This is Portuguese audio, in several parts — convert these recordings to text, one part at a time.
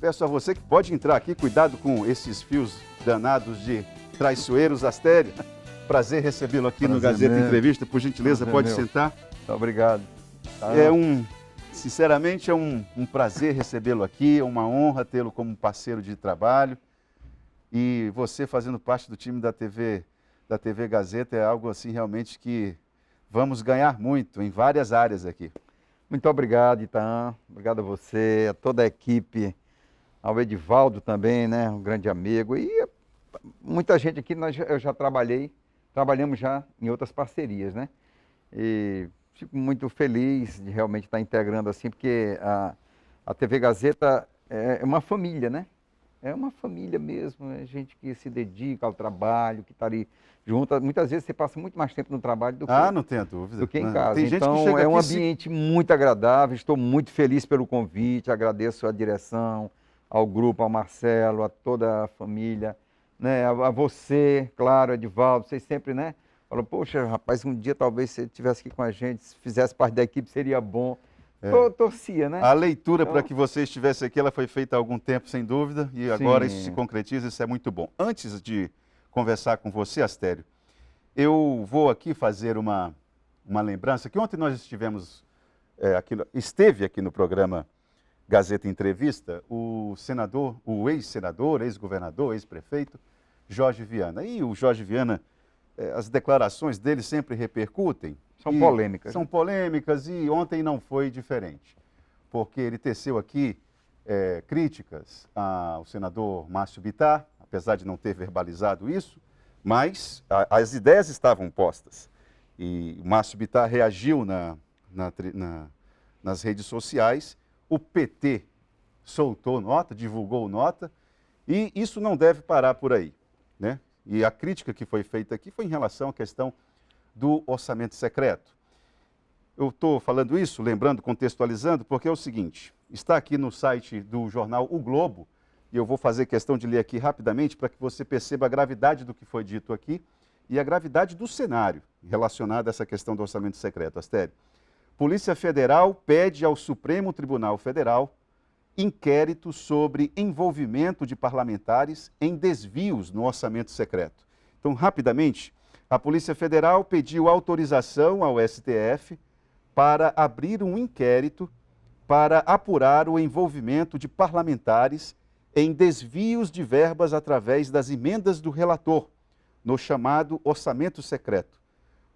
Peço a você que pode entrar aqui, cuidado com esses fios danados de traiçoeiros, Astério. Prazer recebê-lo aqui no Gazeta Entrevista. Por gentileza, pode sentar. Muito obrigado. Sinceramente, é um prazer recebê-lo aqui, é uma honra tê-lo como parceiro de trabalho. E você fazendo parte do time da TV Gazeta é algo assim realmente que vamos ganhar muito em várias áreas aqui. Muito obrigado, Itaã. Obrigado a você, a toda a equipe, ao Edivaldo também, né, um grande amigo. E muita gente aqui, eu já trabalhamos já em outras parcerias, né? E fico muito feliz de realmente estar integrando assim, porque a TV Gazeta é uma família, né? É uma família mesmo, é gente que se dedica ao trabalho, que está ali junto. Muitas vezes você passa muito mais tempo no trabalho não tenha dúvida. Do que em casa. Tem gente então que chega é um aqui ambiente muito agradável, estou muito feliz pelo convite, agradeço à direção, ao grupo, ao Marcelo, a toda a família, né? A você, claro, Edivaldo, vocês sempre, né? Falam, poxa, rapaz, um dia talvez você estivesse aqui com a gente, se fizesse parte da equipe seria bom. Torcia, né? A leitura para que você estivesse aqui, ela foi feita há algum tempo, sem dúvida, e agora isso se concretiza, isso é muito bom. Antes de conversar com você, Astério, eu vou aqui fazer uma lembrança, que ontem nós esteve aqui no programa Gazeta Entrevista, o ex-senador, ex-governador, ex-prefeito, Jorge Viana. E o Jorge Viana, as declarações dele sempre repercutem. São polêmicas. São polêmicas e ontem não foi diferente, porque ele teceu aqui críticas ao senador Márcio Bittar, apesar de não ter verbalizado isso, mas as ideias estavam postas. E o Márcio Bittar reagiu nas redes sociais, o PT soltou nota, divulgou nota, e isso não deve parar por aí, né? E a crítica que foi feita aqui foi em relação à questão do orçamento secreto. Eu estou falando isso, lembrando, contextualizando, porque é o seguinte, está aqui no site do jornal O Globo, e eu vou fazer questão de ler aqui rapidamente para que você perceba a gravidade do que foi dito aqui e a gravidade do cenário relacionado a essa questão do orçamento secreto, Astério. Polícia Federal pede ao Supremo Tribunal Federal inquérito sobre envolvimento de parlamentares em desvios no orçamento secreto. Então, rapidamente, a Polícia Federal pediu autorização ao STF para abrir um inquérito para apurar o envolvimento de parlamentares em desvios de verbas através das emendas do relator, no chamado orçamento secreto.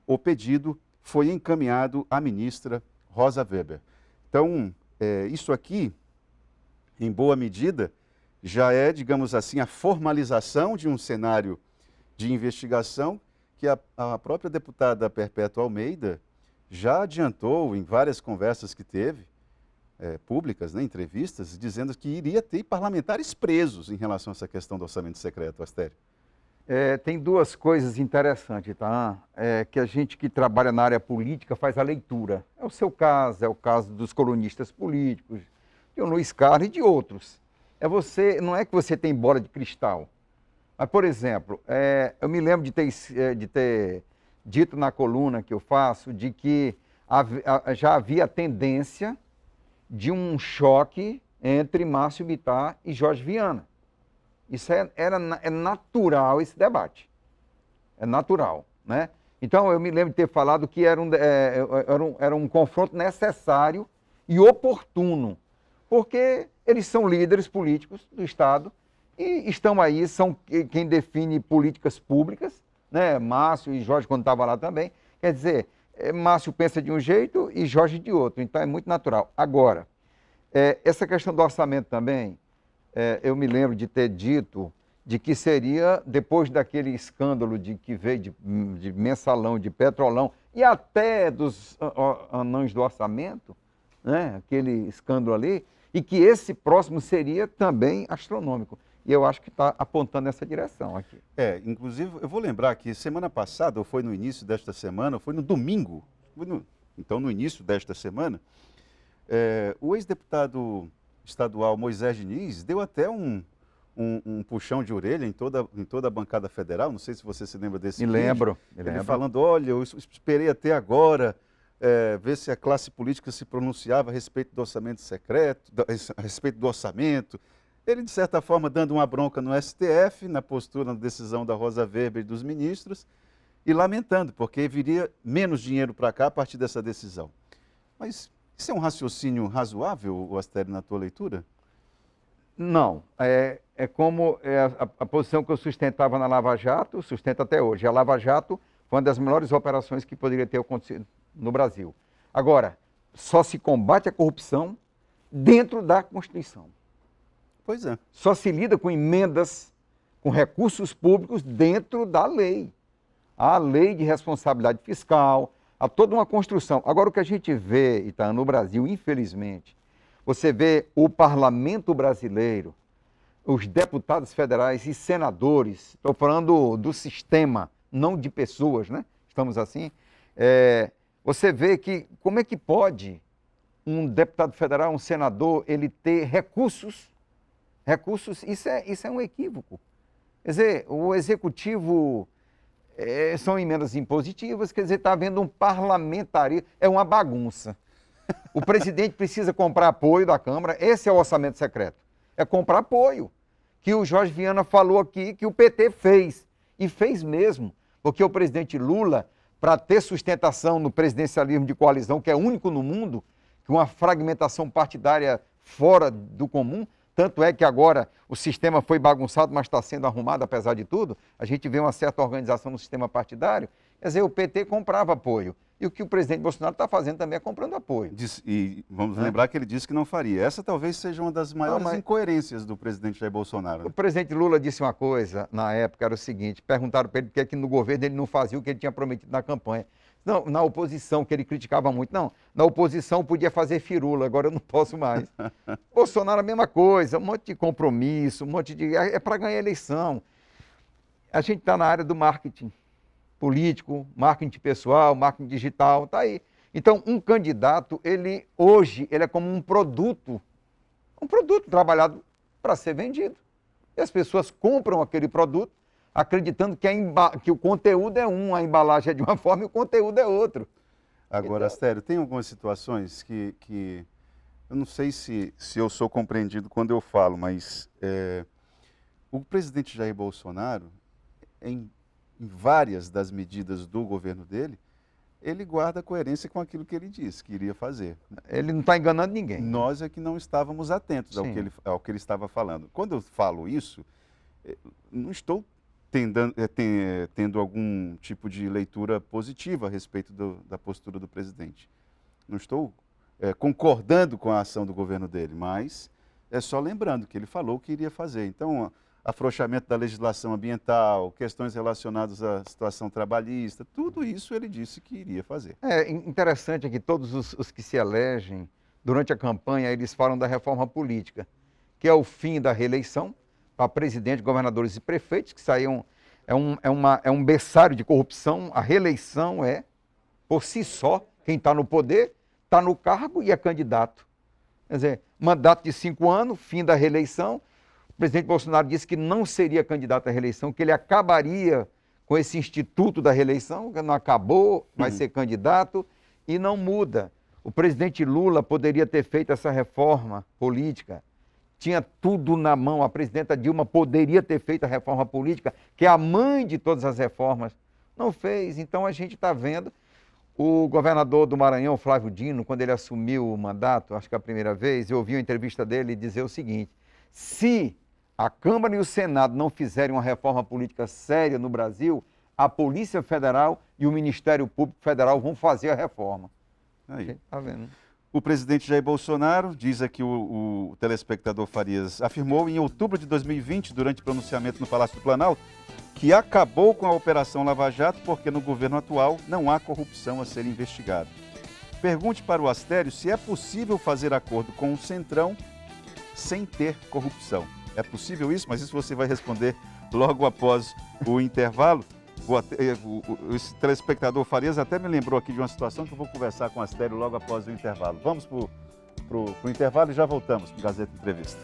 O pedido foi encaminhado à ministra Rosa Weber. Então, isso aqui, em boa medida, já é, digamos assim, a formalização de um cenário de investigação que a própria deputada Perpétua Almeida já adiantou em várias conversas que teve, públicas, né, entrevistas, dizendo que iria ter parlamentares presos em relação a essa questão do orçamento secreto, Astério. Tem duas coisas interessantes, tá? Que a gente que trabalha na área política faz a leitura. É o seu caso, é o caso dos colunistas políticos, de Luiz Carlos e de outros. Não é que você tem bola de cristal. Mas, por exemplo, eu me lembro de ter dito na coluna que eu faço de que já havia tendência de um choque entre Márcio Bittar e Jorge Viana. Isso é natural, esse debate. É natural, né? Então, eu me lembro de ter falado que era um confronto necessário e oportuno, porque eles são líderes políticos do Estado e estão aí, são quem define políticas públicas, né? Márcio e Jorge, quando estava lá também. Quer dizer, Márcio pensa de um jeito e Jorge de outro, então é muito natural. Agora, essa questão do orçamento também, eu me lembro de ter dito de que seria, depois daquele escândalo que veio de mensalão, de petrolão, e até dos anões do orçamento, né? Aquele escândalo ali, e que esse próximo seria também astronômico. E eu acho que está apontando nessa direção aqui. Inclusive, eu vou lembrar que semana passada, ou foi no início desta semana, ou foi no domingo, então no início desta semana, o ex-deputado estadual Moisés Diniz deu até um puxão de orelha em toda a bancada federal, não sei se você se lembra desse vídeo. Me lembro. Falando, olha, eu esperei até agora ver se a classe política se pronunciava a respeito do orçamento secreto, a respeito do orçamento. Ele, de certa forma, dando uma bronca no STF, na postura, na decisão da Rosa Weber e dos ministros, e lamentando, porque viria menos dinheiro para cá a partir dessa decisão. Mas isso é um raciocínio razoável, Astério, na tua leitura? Não, é como a posição que eu sustentava na Lava Jato, sustento até hoje. A Lava Jato foi uma das melhores operações que poderia ter acontecido no Brasil. Agora, só se combate a corrupção dentro da Constituição. Pois é. Só se lida com emendas, com recursos públicos dentro da lei. Há a lei de responsabilidade fiscal, há toda uma construção. Agora, o que a gente vê, Itaã, no Brasil, infelizmente, você vê o parlamento brasileiro, os deputados federais e senadores, estou falando do sistema, não de pessoas, né? Estamos assim. Você vê que como é que pode um deputado federal, um senador, ele ter recursos, isso é um equívoco. Quer dizer, o executivo são emendas impositivas, quer dizer, está havendo um parlamentarismo, é uma bagunça. O presidente precisa comprar apoio da Câmara, esse é o orçamento secreto, é comprar apoio, que o Jorge Viana falou aqui, que o PT fez, e fez mesmo, porque o presidente Lula, para ter sustentação no presidencialismo de coalizão, que é único no mundo, com uma fragmentação partidária fora do comum, tanto é que agora o sistema foi bagunçado, mas está sendo arrumado apesar de tudo, a gente vê uma certa organização no sistema partidário, quer dizer, o PT comprava apoio. E o que o presidente Bolsonaro está fazendo também é comprando apoio. E vamos lembrar que ele disse que não faria. Essa talvez seja uma das maiores incoerências do presidente Jair Bolsonaro. O presidente Lula disse uma coisa na época, era o seguinte, perguntaram para ele por que no governo ele não fazia o que ele tinha prometido na campanha. Não, na oposição, que ele criticava muito. Não, na oposição podia fazer firula, agora eu não posso mais. Bolsonaro a mesma coisa, um monte de compromisso, um monte de... É para ganhar eleição. A gente está na área do marketing político, marketing pessoal, marketing digital, está aí. Então, um candidato, hoje, ele é como um produto trabalhado para ser vendido. E as pessoas compram aquele produto acreditando que o conteúdo é a embalagem é de uma forma e o conteúdo é outro. Agora, Astério, tem algumas situações que eu não sei se eu sou compreendido quando eu falo, mas o presidente Jair Bolsonaro, em várias das medidas do governo dele, ele guarda coerência com aquilo que ele disse que iria fazer. Ele não está enganando ninguém. Nós é que não estávamos atentos ao que ele estava falando. Quando eu falo isso, não estou tendo algum tipo de leitura positiva a respeito da postura do presidente. Não estou concordando com a ação do governo dele, mas é só lembrando que ele falou que iria fazer. Então, afrouxamento da legislação ambiental, questões relacionadas à situação trabalhista, tudo isso ele disse que iria fazer. Interessante é que todos os que se elegem, durante a campanha, eles falam da reforma política, que é o fim da reeleição para presidente, governadores e prefeitos, que saíam, é um berçário de corrupção. A reeleição por si só, quem está no poder, está no cargo e é candidato. Quer dizer, mandato de 5 anos, fim da reeleição. O presidente Bolsonaro disse que não seria candidato à reeleição, que ele acabaria com esse instituto da reeleição, que não acabou, vai ser candidato, e não muda. O presidente Lula poderia ter feito essa reforma política, tinha tudo na mão, a presidenta Dilma poderia ter feito a reforma política, que é a mãe de todas as reformas, não fez. Então a gente está vendo o governador do Maranhão, Flávio Dino, quando ele assumiu o mandato, acho que a primeira vez, eu ouvi uma entrevista dele dizer o seguinte: se a Câmara e o Senado não fizerem uma reforma política séria no Brasil, a Polícia Federal e o Ministério Público Federal vão fazer a reforma. Aí. Tá vendo? O presidente Jair Bolsonaro, diz aqui o telespectador Farias, afirmou em outubro de 2020, durante pronunciamento no Palácio do Planalto, que acabou com a Operação Lava Jato porque no governo atual não há corrupção a ser investigada. Pergunte para o Astério se é possível fazer acordo com o Centrão sem ter corrupção. É possível isso? Mas isso você vai responder logo após o intervalo. O telespectador Farias até me lembrou aqui de uma situação que eu vou conversar com o Astério logo após o intervalo. Vamos para o intervalo e já voltamos com o Gazeta Entrevista.